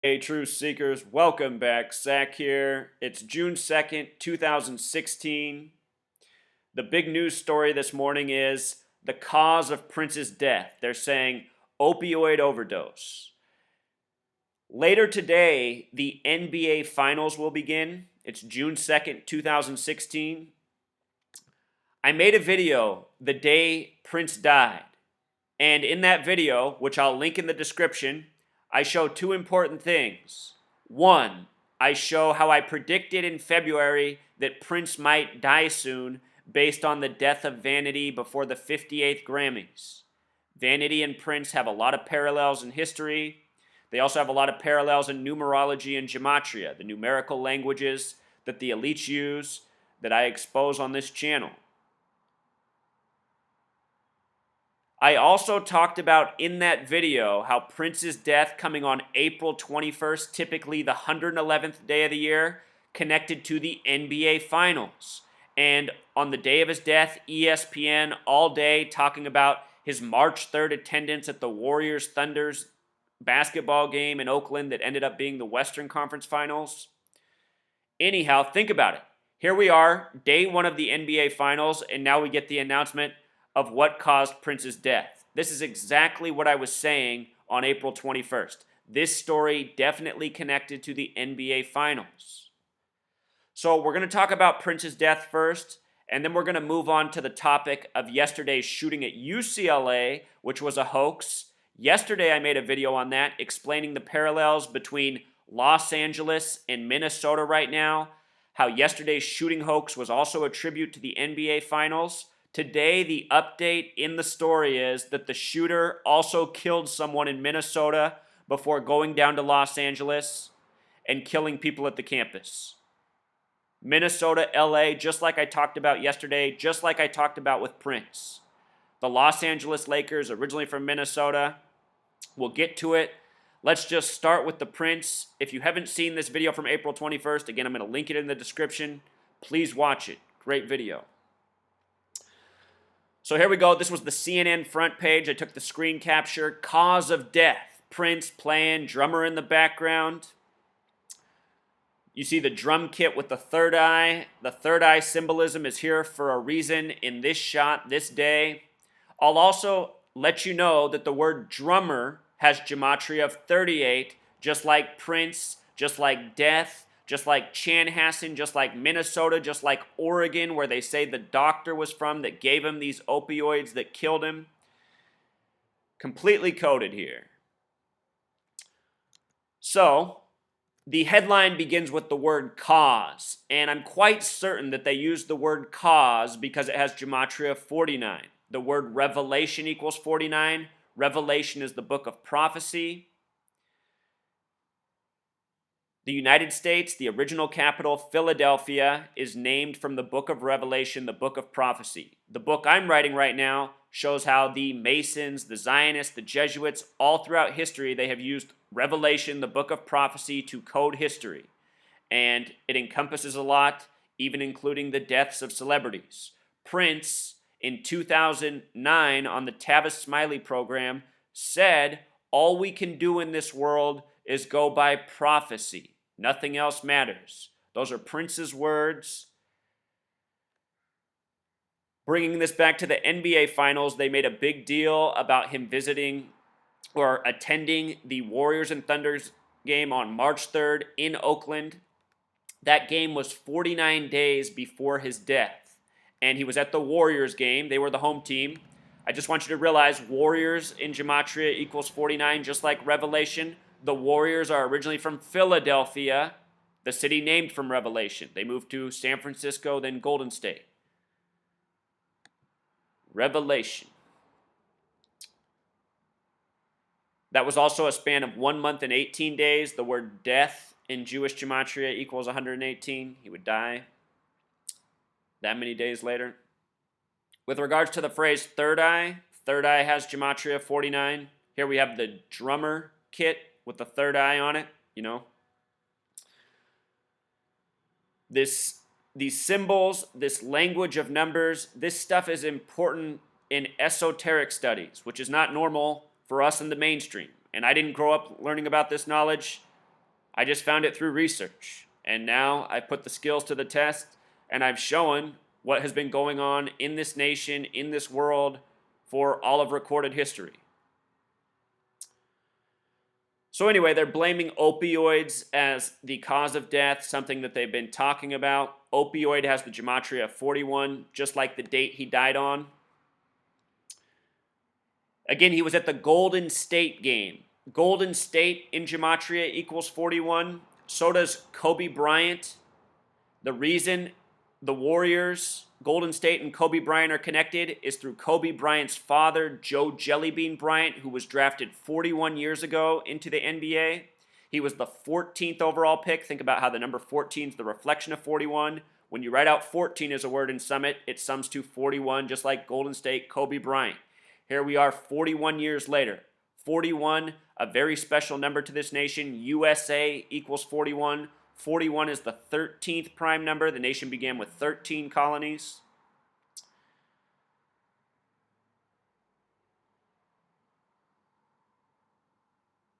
Hey, Truth Seekers, welcome back. Zach here. It's June 2nd, 2016. The big news story this morning is the cause of Prince's death. They're saying opioid overdose. Later today, the NBA Finals will begin. It's June 2nd, 2016. I made a video the day Prince died. And in that video, which I'll link in the description, I show two important things. One, I show how I predicted in February that Prince might die soon based on the death of Vanity before the 58th Grammys. Vanity and Prince have a lot of parallels in history. They also have a lot of parallels in numerology and gematria, the numerical languages that the elites use that I expose on this channel. I also talked about in that video how Prince's death coming on April 21st, typically the 111th day of the year, connected to the NBA Finals. And on the day of his death, ESPN all day talking about his March 3rd attendance at the Warriors-Thunders basketball game in Oakland that ended up being the Western Conference Finals. Anyhow, think about it. Here we are, day one of the NBA Finals, and now we get the announcement of what caused Prince's death. This is exactly what I was saying on April 21st. This story definitely connected to the NBA Finals. So we're going to talk about Prince's death first, and then we're going to move on to the topic of yesterday's shooting at UCLA, which was a hoax. Yesterday I made a video on that explaining the parallels between Los Angeles and Minnesota right now, how yesterday's shooting hoax was also a tribute to the NBA Finals. Today, the update in the story is that the shooter also killed someone in Minnesota before going down to Los Angeles and killing people at the campus. Minnesota, LA, just like I talked about yesterday, just like I talked about with Prince. The Los Angeles Lakers, originally from Minnesota. We'll get to it. Let's just start with the Prince. If you haven't seen this video from April 21st, again, I'm going to link it in the description. Please watch it. Great video. So here we go. This was the CNN front page. I took the screen capture. Cause of death. Prince playing, drummer in the background. You see the drum kit with the third eye. The third eye symbolism is here for a reason in this shot, this day. I'll also let you know that the word drummer has gematria of 38, just like Prince, just like death, just like Chanhassen, just like Minnesota, just like Oregon, where they say the doctor was from that gave him these opioids that killed him. Completely coded here. So, the headline begins with the word cause, and I'm quite certain that they used the word cause because it has gematria of 49. The word revelation equals 49. Revelation is the book of prophecy. The United States, the original capital, Philadelphia, is named from the book of Revelation, the book of prophecy. The book I'm writing right now shows how the Masons, the Zionists, the Jesuits, all throughout history, they have used Revelation, the book of prophecy, to code history. And it encompasses a lot, even including the deaths of celebrities. Prince, in 2009, on the Tavis Smiley program, said, all we can do in this world is go by prophecy. Nothing else matters. Those are Prince's words. Bringing this back to the NBA Finals, they made a big deal about him visiting or attending the Warriors and Thunders game on March 3rd in Oakland. That game was 49 days before his death. And he was at the Warriors game. They were the home team. I just want you to realize Warriors in gematria equals 49, just like Revelation. The Warriors are originally from Philadelphia, the city named from Revelation. They moved to San Francisco, then Golden State. Revelation. That was also a span of 1 month and 18 days. The word death in Jewish gematria equals 118. He would die that many days later. With regards to the phrase third eye has gematria 49. Here we have the drummer kit with the third eye on it, you know. These symbols, this language of numbers, this stuff is important in esoteric studies, which is not normal for us in the mainstream. And I didn't grow up learning about this knowledge. I just found it through research. And now I put the skills to the test, and I've shown what has been going on in this nation, in this world, for all of recorded history. So anyway, they're blaming opioids as the cause of death, something that they've been talking about. Opioid has the gematria of 41, just like the date he died on. Again, he was at the Golden State game. Golden State in gematria equals 41. So does Kobe Bryant. The reason the Warriors, Golden State, and Kobe Bryant are connected is through Kobe Bryant's father, Joe Jellybean Bryant, who was drafted 41 years ago into the NBA. He was the 14th overall pick. Think about how the number 14 is the reflection of 41. When you write out 14 as a word in Summit, it sums to 41, just like Golden State, Kobe Bryant. Here we are 41 years later. 41, a very special number to this nation. USA equals 41. 41 is the 13th prime number. The nation began with 13 colonies.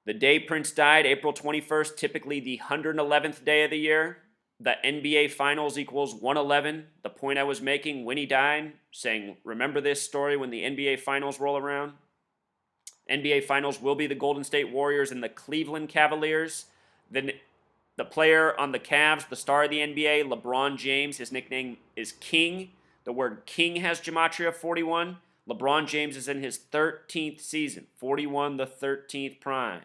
The day Prince died, April 21st, typically the 111th day of the year. The NBA Finals equals 111. The point I was making when he died, saying, remember this story when the NBA Finals roll around? NBA Finals will be the Golden State Warriors and the Cleveland Cavaliers. The player on the Cavs, the star of the NBA, LeBron James, his nickname is King. The word King has gematria 41. LeBron James is in his 13th season, 41, the 13th prime.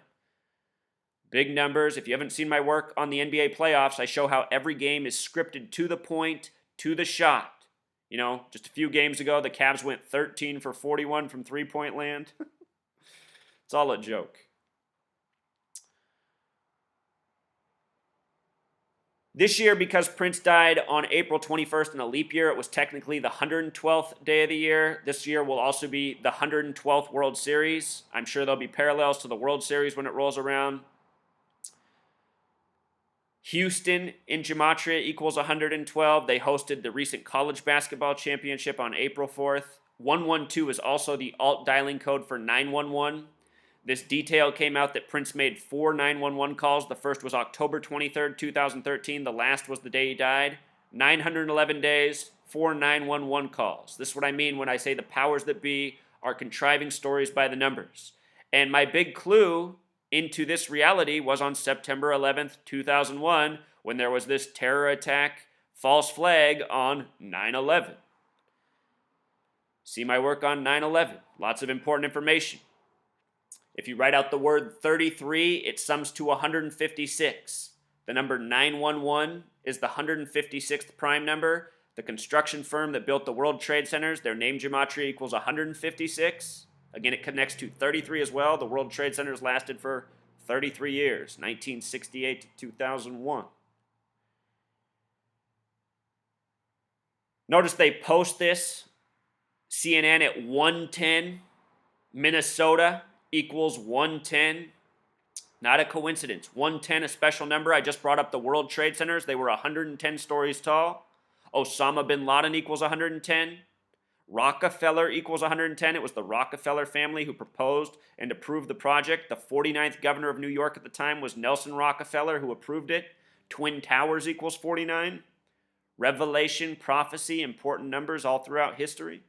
Big numbers. If you haven't seen my work on the NBA playoffs, I show how every game is scripted to the point, to the shot. You know, just a few games ago, the Cavs went 13 for 41 from three-point land. It's all a joke. This year, because Prince died on April 21st in a leap year, it was technically the 112th day of the year. This year will also be the 112th World Series. I'm sure there'll be parallels to the World Series when it rolls around. Houston in gematria equals 112. They hosted the recent college basketball championship on April 4th. 112 is also the alt dialing code for 911. This detail came out that Prince made 4 911 calls. The first was October 23rd, 2013. The last was the day he died. 911 days, 4 911 calls. This is what I mean when I say the powers that be are contriving stories by the numbers. And my big clue into this reality was on September 11th, 2001, when there was this terror attack, false flag on 9/11. See my work on 9/11. Lots of important information. If you write out the word 33, it sums to 156. The number 911 is the 156th prime number. The construction firm that built the World Trade Centers, their name gematria equals 156. Again, it connects to 33 as well. The World Trade Centers lasted for 33 years, 1968 to 2001. Notice they post this, CNN at 110, Minnesota equals 110. Not a coincidence. 110, a special number. I just brought up the World Trade Centers. They were 110 stories tall. Osama bin Laden equals 110. Rockefeller equals 110. It was the Rockefeller family who proposed and approved the project. The 49th governor of New York at the time was Nelson Rockefeller, who approved it. Twin Towers equals 49. Revelation, prophecy, important numbers all throughout history.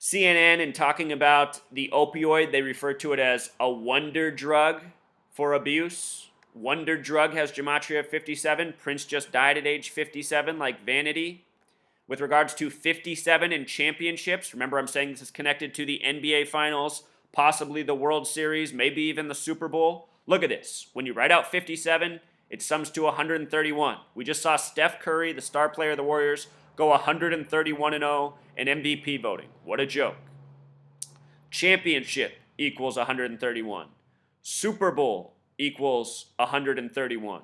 CNN, in talking about the opioid, they refer to it as a wonder drug for abuse. Wonder drug has gematria 57. Prince just died at age 57, like Vanity. With regards to 57 in championships, remember I'm saying this is connected to the NBA Finals, possibly the World Series, maybe even the Super Bowl. Look at this. When you write out 57, it sums to 131. We just saw Steph Curry, the star player of the Warriors, go 131-0 in MVP voting. What a joke. Championship equals 131. Super Bowl equals 131.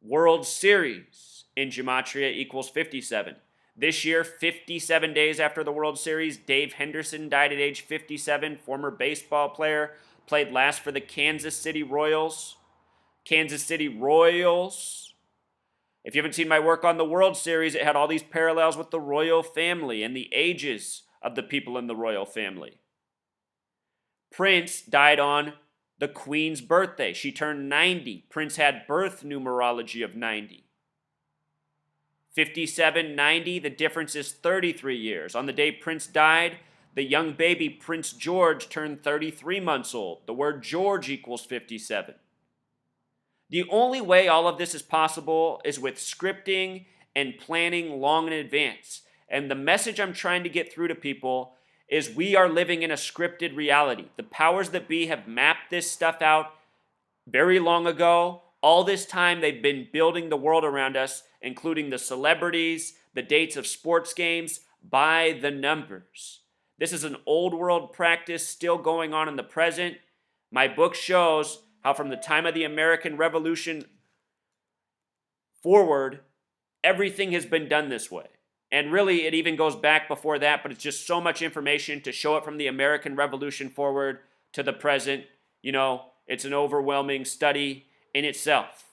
World Series in gematria equals 57. This year, 57 days after the World Series, Dave Henderson died at age 57, former baseball player, played last for the Kansas City Royals. Kansas City Royals. If you haven't seen my work on the World Series, it had all these parallels with the royal family and the ages of the people in the royal family. Prince died on the Queen's birthday. She turned 90. Prince had birth numerology of 90. 57, 90, the difference is 33 years. On the day Prince died, the young baby Prince George turned 33 months old. The word George equals 57. The only way all of this is possible is with scripting and planning long in advance. And the message I'm trying to get through to people is we are living in a scripted reality. The powers that be have mapped this stuff out very long ago. All this time they've been building the world around us, including the celebrities, the dates of sports games, by the numbers. This is an old world practice still going on in the present. My book shows how from the time of the American Revolution forward, everything has been done this way. And really, it even goes back before that, but it's just so much information to show it from the American Revolution forward to the present. You know, it's an overwhelming study in itself.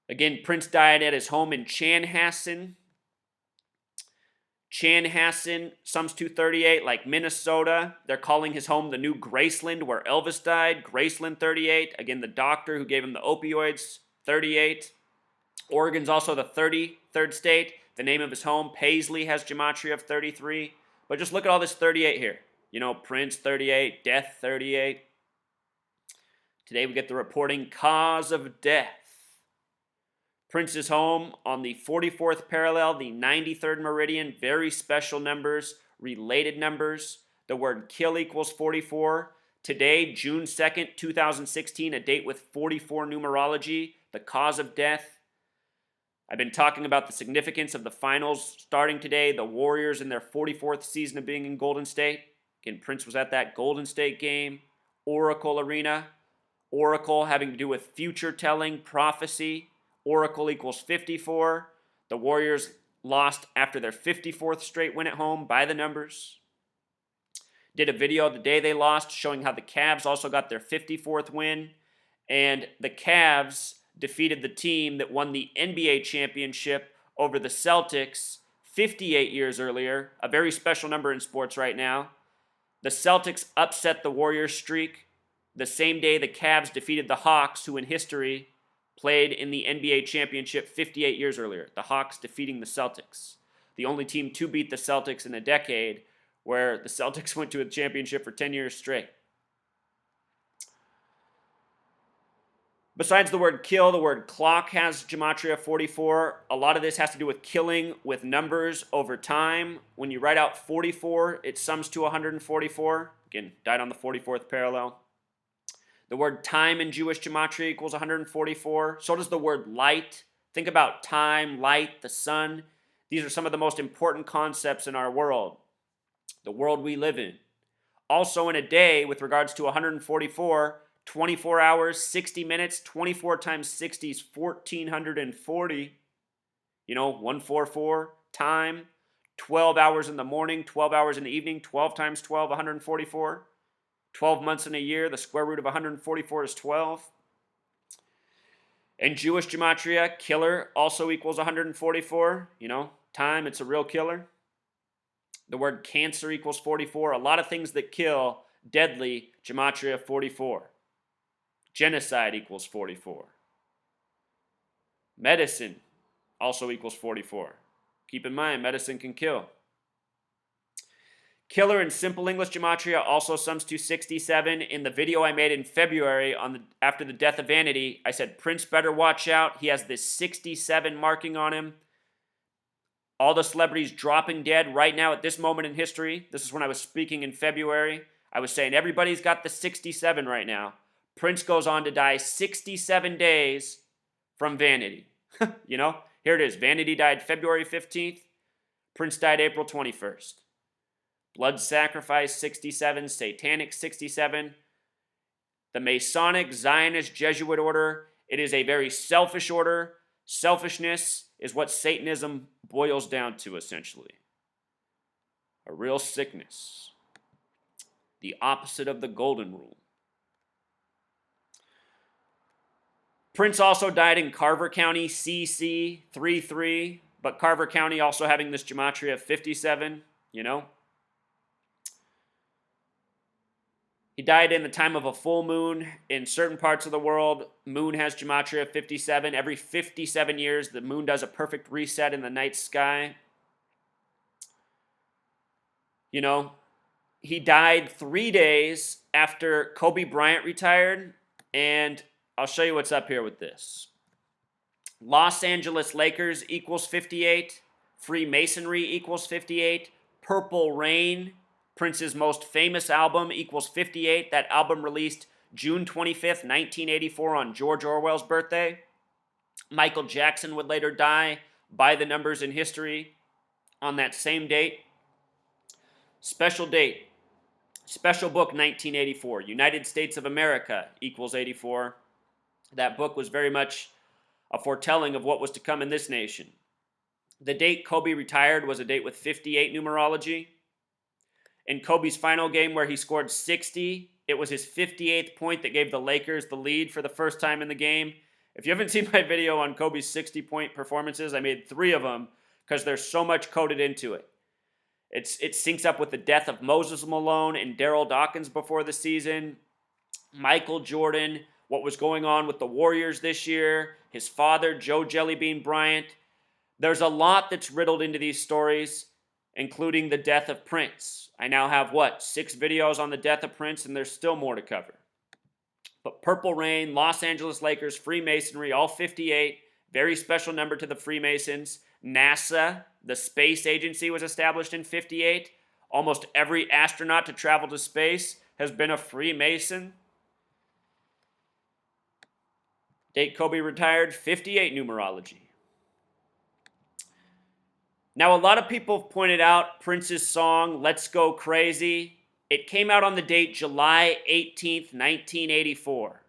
Again, Prince died at his home in Chanhassen. Chanhassen, Psalms 238, like Minnesota. They're calling his home the new Graceland, where Elvis died. Graceland 38. Again, the doctor who gave him the opioids, 38. Oregon's also the 33rd state. The name of his home, Paisley, has gematria of 33. But just look at all this 38 here. You know, Prince 38, death 38. Today we get the reporting cause of death. Prince's home on the 44th parallel, the 93rd meridian, very special numbers, related numbers. The word kill equals 44. Today, June 2nd, 2016, a date with 44 numerology, the cause of death. I've been talking about the significance of the finals starting today, the Warriors in their 44th season of being in Golden State. Again, Prince was at that Golden State game, Oracle Arena. Oracle having to do with future telling, prophecy. Oracle equals 54. The Warriors lost after their 54th straight win at home by the numbers. Did a video the day they lost showing how the Cavs also got their 54th win. And the Cavs defeated the team that won the NBA championship over the Celtics 58 years earlier, a very special number in sports right now. The Celtics upset the Warriors streak the same day the Cavs defeated the Hawks, who in history played in the NBA championship 58 years earlier. The Hawks defeating the Celtics. The only team to beat the Celtics in a decade, where the Celtics went to a championship for 10 years straight. Besides the word kill, the word clock has gematria 44. A lot of this has to do with killing with numbers over time. When you write out 44, it sums to 144. Again, died on the 44th parallel. The word time in Jewish gematria equals 144. So does the word light. Think about time, light, the sun. These are some of the most important concepts in our world, the world we live in. Also in a day, with regards to 144, 24 hours, 60 minutes, 24 times 60 is 1,440. You know, 144, time. 12 hours in the morning, 12 hours in the evening, 12 times 12, 144. 12 months in a year, the square root of 144 is 12. In Jewish gematria, killer also equals 144. You know, time, it's a real killer. The word cancer equals 44. A lot of things that kill, deadly, gematria 44. Genocide equals 44. Medicine also equals 44. Keep in mind, medicine can kill. Killer in simple English gematria also sums to 67. In the video I made in February after the death of Vanity, I said Prince better watch out. He has this 67 marking on him. All the celebrities dropping dead right now at this moment in history. This is when I was speaking in February. I was saying everybody's got the 67 right now. Prince goes on to die 67 days from Vanity. You know, here it is. Vanity died February 15th. Prince died April 21st. Blood Sacrifice 67, Satanic 67. The Masonic Zionist Jesuit order, it is a very selfish order. Selfishness is what Satanism boils down to, essentially. A real sickness. The opposite of the golden rule. Prince also died in Carver County, CC 33, but Carver County also having this gematria of 57, you know. He died in the time of a full moon. In certain parts of the world, moon has gematria of 57. Every 57 years, the moon does a perfect reset in the night sky. You know, he died 3 days after Kobe Bryant retired, and I'll show you what's up here with this. Los Angeles Lakers equals 58. Freemasonry equals 58. Purple Rain, Prince's most famous album, equals 58. That album released June 25th, 1984 on George Orwell's birthday. Michael Jackson would later die by the numbers in history on that same date. Special date. Special book 1984. United States of America equals 84. That book was very much a foretelling of what was to come in this nation. The date Kobe retired was a date with 58 numerology. In Kobe's final game where he scored 60, it was his 58th point that gave the Lakers the lead for the first time in the game. If you haven't seen my video on Kobe's 60-point performances, I made 3 of them because there's so much coded into it. It syncs up with the death of Moses Malone and Darryl Dawkins before the season, Michael Jordan, what was going on with the Warriors this year, his father, Joe Jellybean Bryant. There's a lot that's riddled into these stories, including the death of Prince. I now have, 6 videos on the death of Prince, and there's still more to cover. But Purple Rain, Los Angeles Lakers, Freemasonry, all 58, very special number to the Freemasons. NASA, the space agency, was established in 58. Almost every astronaut to travel to space has been a Freemason. Date Kobe retired, 58 numerology. Now, a lot of people have pointed out Prince's song, Let's Go Crazy. It came out on the date July 18th, 1984.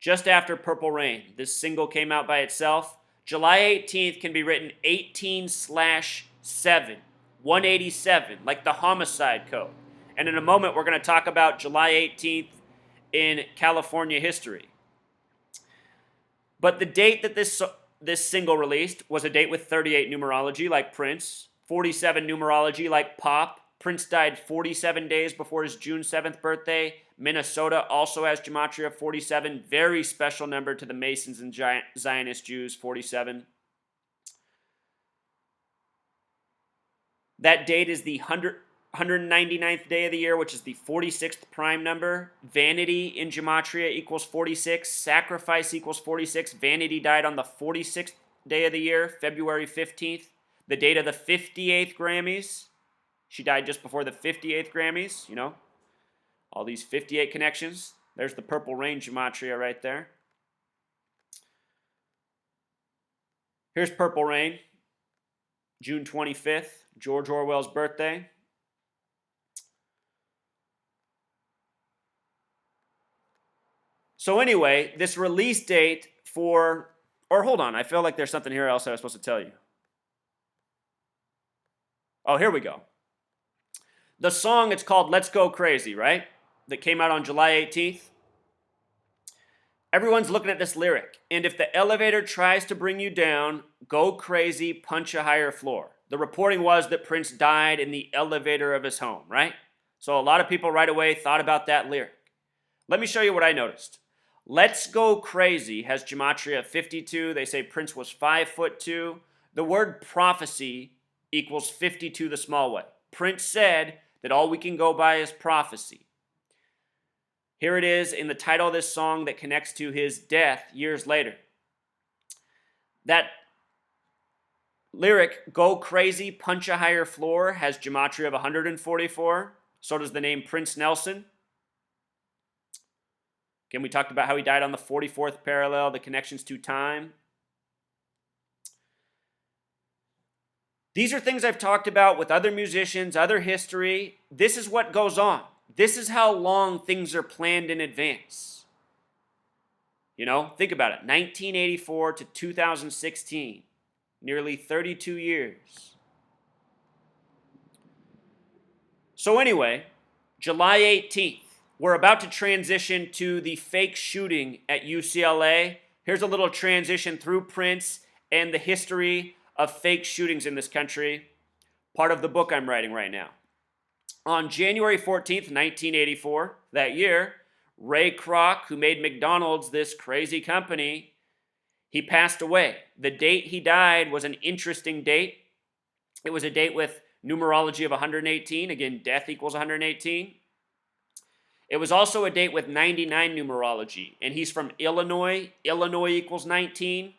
Just after Purple Rain. This single came out by itself. July 18th can be written 18/7, 187, like the homicide code. And in a moment, we're going to talk about July 18th in California history. But the date that this single released was a date with 38 numerology, like Prince, 47 numerology, like Pop. Prince died 47 days before his June 7th birthday. Minnesota also has gematria of 47. Very special number to the Masons and Zionist Jews, 47. That date is the 199th day of the year, which is the 46th prime number. Vanity in gematria equals 46. Sacrifice equals 46. Vanity died on the 46th day of the year, February 15th. The date of the 58th Grammys. She died just before the 58th Grammys, all these 58 connections. There's the Purple Rain gematria right there. Here's Purple Rain, June 25th, George Orwell's birthday. So anyway, this release date hold on, I feel like there's something here else I was supposed to tell you. Oh, here we go. The song, it's called Let's Go Crazy, right? That came out on July 18th. Everyone's looking at this lyric. And if the elevator tries to bring you down, go crazy, punch a higher floor. The reporting was that Prince died in the elevator of his home, right? So a lot of people right away thought about that lyric. Let me show you what I noticed. Let's Go Crazy has gematria of 52. They say Prince was 5'2". The word prophecy equals 52 the small way. Prince said that all we can go by is prophecy. Here it is in the title of this song that connects to his death years later. That lyric, go crazy, punch a higher floor, has gematria of 144. So does the name Prince Nelson. Again, we talked about how he died on the 44th parallel, the connections to time. These are things I've talked about with other musicians, other history. This is what goes on. This is how long things are planned in advance. Think about it. 1984 to 2016. Nearly 32 years. So anyway, July 18th. We're about to transition to the fake shooting at UCLA. Here's a little transition through Prince and the history of fake shootings in this country, part of the book I'm writing right now. On January 14th, 1984, that year, Ray Kroc, who made McDonald's this crazy company, he passed away. The date he died was an interesting date. It was a date with numerology of 118. Again, death equals 118. It was also a date with 99 numerology, and he's from Illinois. Illinois equals 19.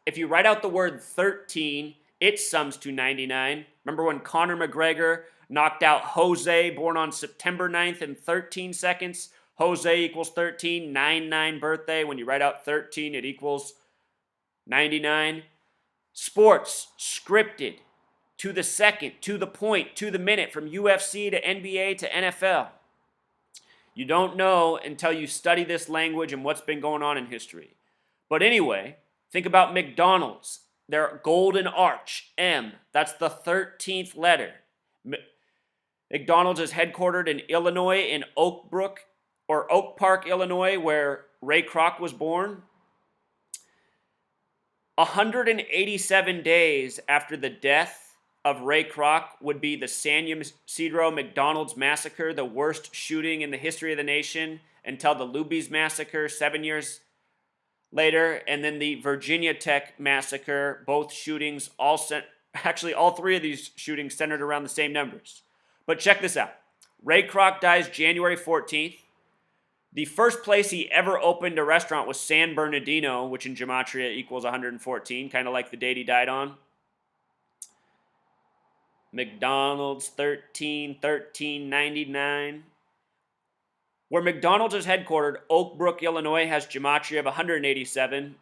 If you write out the word 13, it sums to 99. Remember when Conor McGregor knocked out Jose, born on September 9th, in 13 seconds? Jose equals 13, 9-9 birthday. When you write out 13, it equals 99. Sports, scripted, to the second, to the point, to the minute, from UFC to NBA to NFL. You don't know until you study this language and what's been going on in history. But anyway, think about McDonald's. Their golden arch, M, that's the 13th letter. McDonald's is headquartered in Illinois, in Oak Park, Illinois, where Ray Kroc was born. 187 days after the death of Ray Kroc would be the San Ysidro McDonald's massacre, the worst shooting in the history of the nation, until the Luby's massacre 7 years later, and then the Virginia Tech massacre. Both shootings, all three of these shootings centered around the same numbers. But check this out. Ray Kroc dies January 14th. The first place he ever opened a restaurant was San Bernardino, which in gematria equals 114, kind of like the date he died on. McDonald's 1399. Where McDonald's is headquartered, Oak Brook, Illinois, has gematria of 187.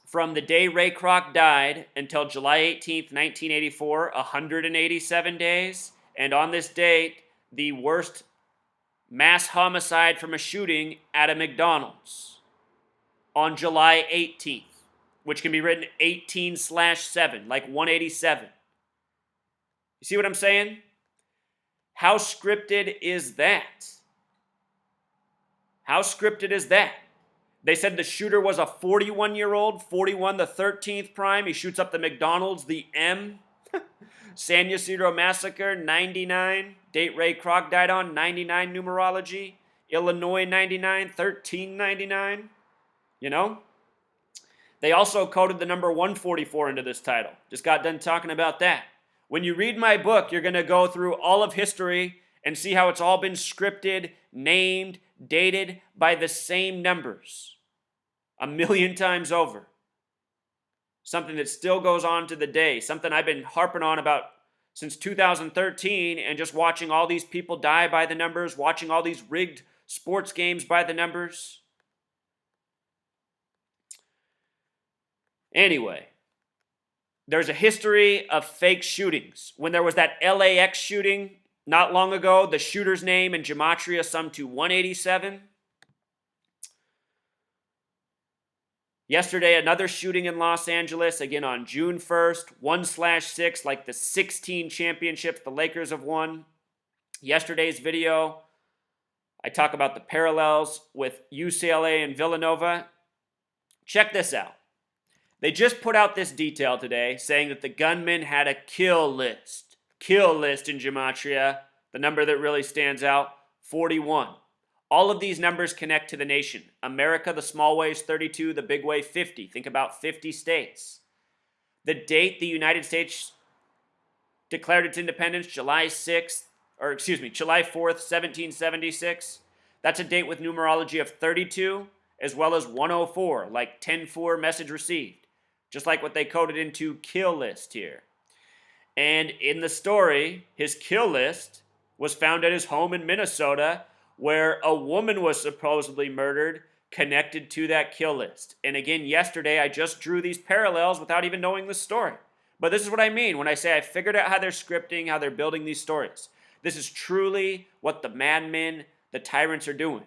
From the day Ray Kroc died until July 18th, 1984, 187 days. And on this date, the worst mass homicide from a shooting at a McDonald's on July 18th, which can be written 18/7, like 187. You see what I'm saying? How scripted is that? How scripted is that? They said the shooter was a 41-year-old, 41, the 13th prime. He shoots up the McDonald's, the M. San Ysidro Massacre, 99. Date Ray Kroc died on, 99 numerology. Illinois, 99, 1399. You know? They also coded the number 144 into this title. Just got done talking about that. When you read my book, you're going to go through all of history and see how it's all been scripted, named, dated by the same numbers 1,000,000 times over. Something that still goes on to the day. Something I've been harping on about since 2013, and just watching all these people die by the numbers, watching all these rigged sports games by the numbers. Anyway, there's a history of fake shootings. When there was that LAX shooting not long ago, the shooter's name in gematria summed to 187. Yesterday, another shooting in Los Angeles, again on June 1st, 1/6, like the 16 championships the Lakers have won. Yesterday's video, I talk about the parallels with UCLA and Villanova. Check this out. They just put out this detail today saying that the gunman had a kill list. Kill list in gematria, the number that really stands out, 41. All of these numbers connect to the nation. America, the small way is 32, the big way 50. Think about 50 states. The date the United States declared its independence, July 4th, 1776. That's a date with numerology of 32 as well as 104, like 10-4 message received. Just like what they coded into kill list here. And in the story, his kill list was found at his home in Minnesota, where a woman was supposedly murdered connected to that kill list. And again, yesterday, I just drew these parallels without even knowing the story. But this is what I mean when I say I figured out how they're scripting, how they're building these stories. This is truly what the madmen, the tyrants are doing.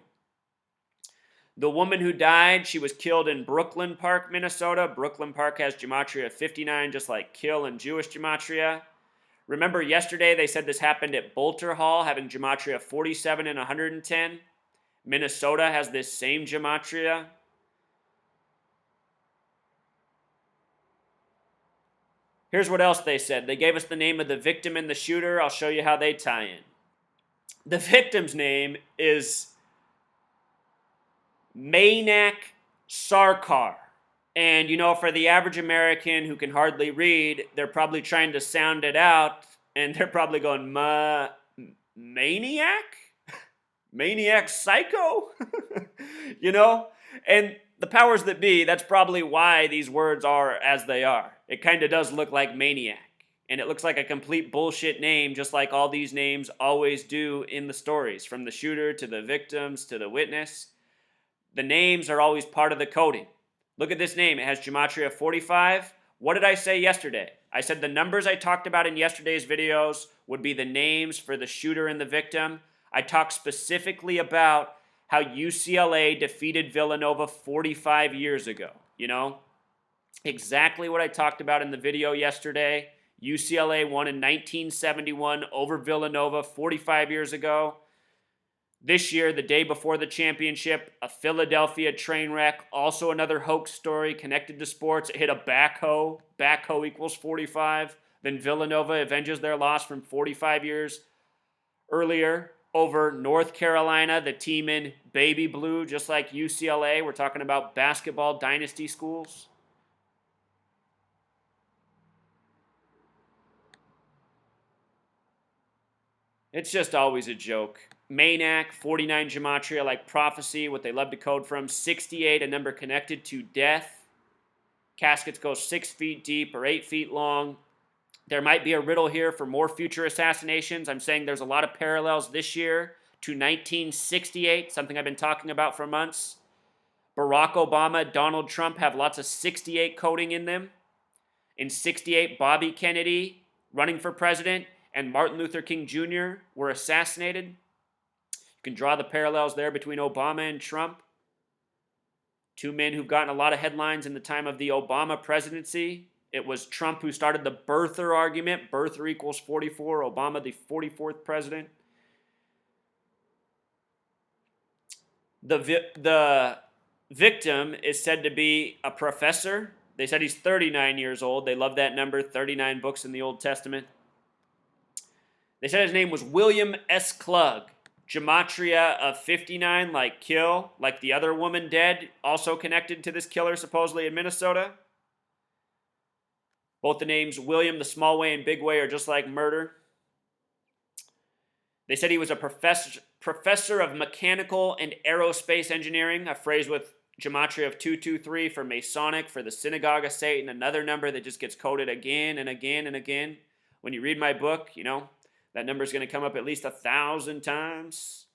The woman who died, she was killed in Brooklyn Park, Minnesota. Brooklyn Park has gematria of 59, just like kill in Jewish gematria. Remember yesterday they said this happened at Bolter Hall, having gematria of 47 and 110. Minnesota has this same gematria. Here's what else they said. They gave us the name of the victim and the shooter. I'll show you how they tie in. The victim's name is Maynak Sarkar. And, for the average American who can hardly read, they're probably trying to sound it out, and they're probably going, maniac? Maniac psycho? And the powers that be, that's probably why these words are as they are. It kind of does look like maniac. And it looks like a complete bullshit name, just like all these names always do in the stories, from the shooter to the victims to the witness. The names are always part of the coding. Look at this name. It has gematria 45. What did I say yesterday? I said the numbers I talked about in yesterday's videos would be the names for the shooter and the victim. I talked specifically about how UCLA defeated Villanova 45 years ago. Exactly what I talked about in the video yesterday. UCLA won in 1971 over Villanova 45 years ago. This year, the day before the championship, a Philadelphia train wreck, also another hoax story connected to sports. It hit a backhoe. Backhoe equals 45. Then Villanova avenges their loss from 45 years earlier over North Carolina, the team in baby blue, just like UCLA. We're talking about basketball dynasty schools. It's just always a joke. Maynak, 49 gematria, like prophecy, what they love to code from. 68, a number connected to death. Caskets go 6 feet deep or 8 feet long. There might be a riddle here for more future assassinations. I'm saying there's a lot of parallels this year to 1968, something I've been talking about for months. Barack Obama, Donald Trump have lots of 68 coding in them. In 68, Bobby Kennedy, running for president, and Martin Luther King Jr. were assassinated. You can draw the parallels there between Obama and Trump. Two men who've gotten a lot of headlines in the time of the Obama presidency. It was Trump who started the birther argument. Birther equals 44. Obama, the 44th president. The victim is said to be a professor. They said he's 39 years old. They love that number, 39 books in the Old Testament. They said his name was William S. Klug. Gematria of 59, like kill, like the other woman dead, also connected to this killer supposedly in Minnesota. Both the names William, the small way, and big way are just like murder. They said he was a professor of mechanical and aerospace engineering, a phrase with gematria of 223 for Masonic, for the synagogue of Satan, another number that just gets coded again and again and again. When you read my book, that number is going to come up at least 1,000 times.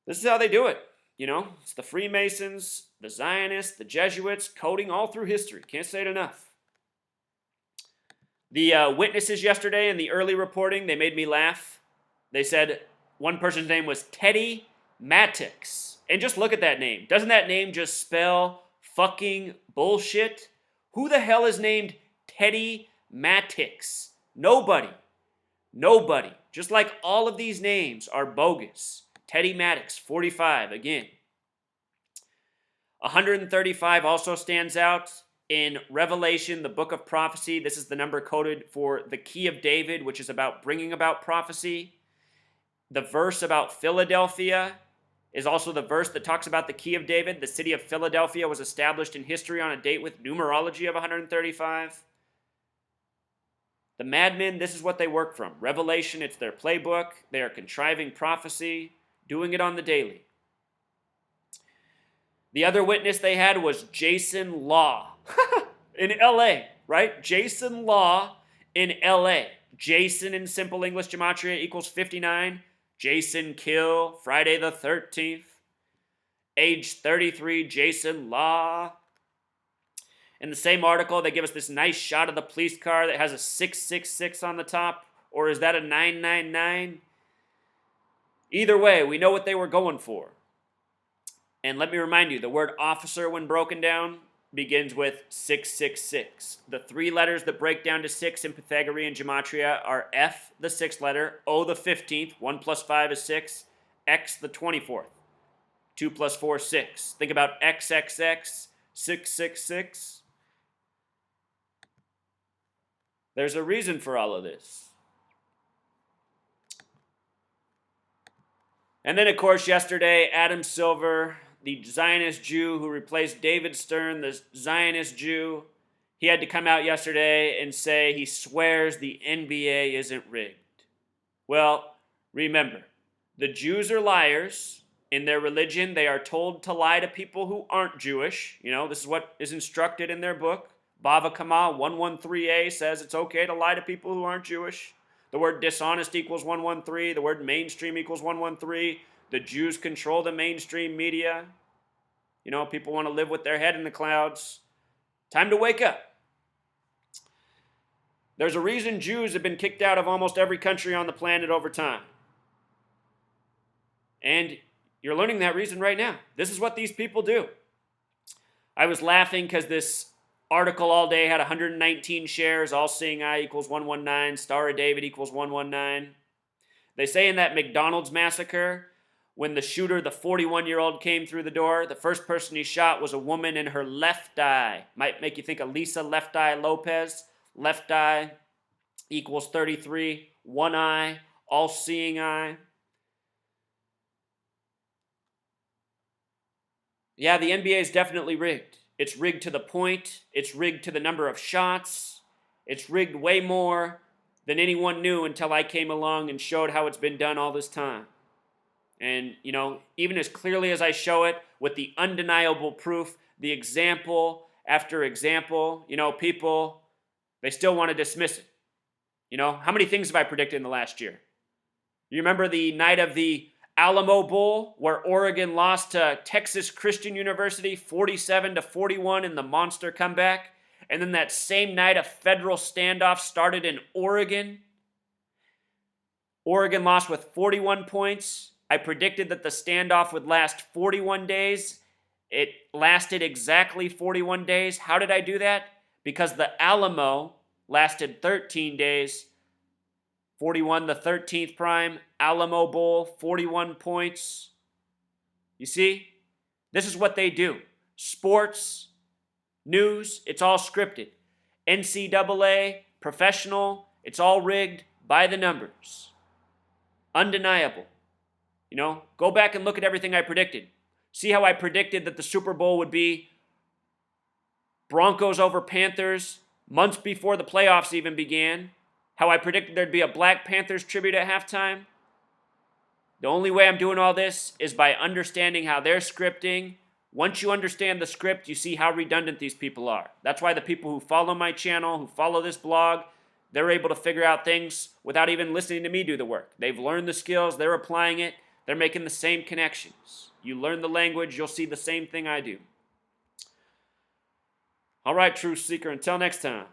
This is how they do it. It's the Freemasons, the Zionists, the Jesuits, coding all through history. Can't say it enough. The witnesses yesterday in the early reporting, they made me laugh. They said one person's name was Teddy Matix. And just look at that name. Doesn't that name just spell fucking bullshit? Who the hell is named Teddy Matix? Nobody. Just like all of these names are bogus. Teddy Matix, 45, again. 135 also stands out in Revelation, the book of prophecy. This is the number coded for the key of David, which is about bringing about prophecy. The verse about Philadelphia is also the verse that talks about the key of David. The city of Philadelphia was established in history on a date with numerology of 135. The madmen, this is what they work from. Revelation, it's their playbook. They are contriving prophecy, doing it on the daily. The other witness they had was Jason Law in LA, right? Jason Law in LA. Jason in simple English gematria equals 59. Jason Kill, Friday the 13th. Age 33, Jason Law. In the same article, they give us this nice shot of the police car that has a 666 on the top. Or is that a 999? Either way, we know what they were going for. And let me remind you, the word officer, when broken down, begins with 666. The three letters that break down to 6 in Pythagorean gematria are F, the 6th letter, O, the 15th, 1 plus 5 is 6, X, the 24th, 2 plus 4, 6. Think about XXX, 666. There's a reason for all of this. And then, of course, yesterday, Adam Silver, the Zionist Jew who replaced David Stern, the Zionist Jew, he had to come out yesterday and say he swears the NBA isn't rigged. Well, remember, the Jews are liars. In their religion, they are told to lie to people who aren't Jewish. You know, this is what is instructed in their book. Bava Kama 113a says it's okay to lie to people who aren't Jewish. The word dishonest equals 113. The word mainstream equals 113. The Jews control the mainstream media. You know, people want to live with their head in the clouds. Time to wake up. There's a reason Jews have been kicked out of almost every country on the planet over time. And you're learning that reason right now. This is what these people do. I was laughing because this article all day had 119 shares. All Seeing Eye equals 119. Star of David equals 119. They say in that McDonald's massacre, when the shooter, the 41-year-old, came through the door, the first person he shot was a woman in her left eye. Might make you think of Lisa Left Eye Lopez. Left eye equals 33. One eye, all seeing eye. Yeah, the NBA is definitely rigged. It's rigged to the point. It's rigged to the number of shots. It's rigged way more than anyone knew until I came along and showed how it's been done all this time. And, you know, even as clearly as I show it, with the undeniable proof, the example after example, you know, people, they still want to dismiss it. You know, how many things have I predicted in the last year? You remember the night of the Alamo Bowl where Oregon lost to Texas Christian University 47-41 in the monster comeback? And then that same night a federal standoff started in Oregon. Oregon lost with 41 points. I predicted that the standoff would last 41 days. It lasted exactly 41 days. How did I do that? Because the Alamo lasted 13 days. 41, the 13th prime. Alamo Bowl, 41 points. You see? This is what they do. Sports, news, it's all scripted. NCAA, professional, it's all rigged by the numbers. Undeniable. You know, go back and look at everything I predicted. See how I predicted that the Super Bowl would be Broncos over Panthers months before the playoffs even began. How I predicted there'd be a Black Panthers tribute at halftime. The only way I'm doing all this is by understanding how they're scripting. Once you understand the script, you see how redundant these people are. That's why the people who follow my channel, who follow this blog, they're able to figure out things without even listening to me do the work. They've learned the skills, they're applying it, they're making the same connections. You learn the language, you'll see the same thing I do. All right, Truth Seeker, until next time.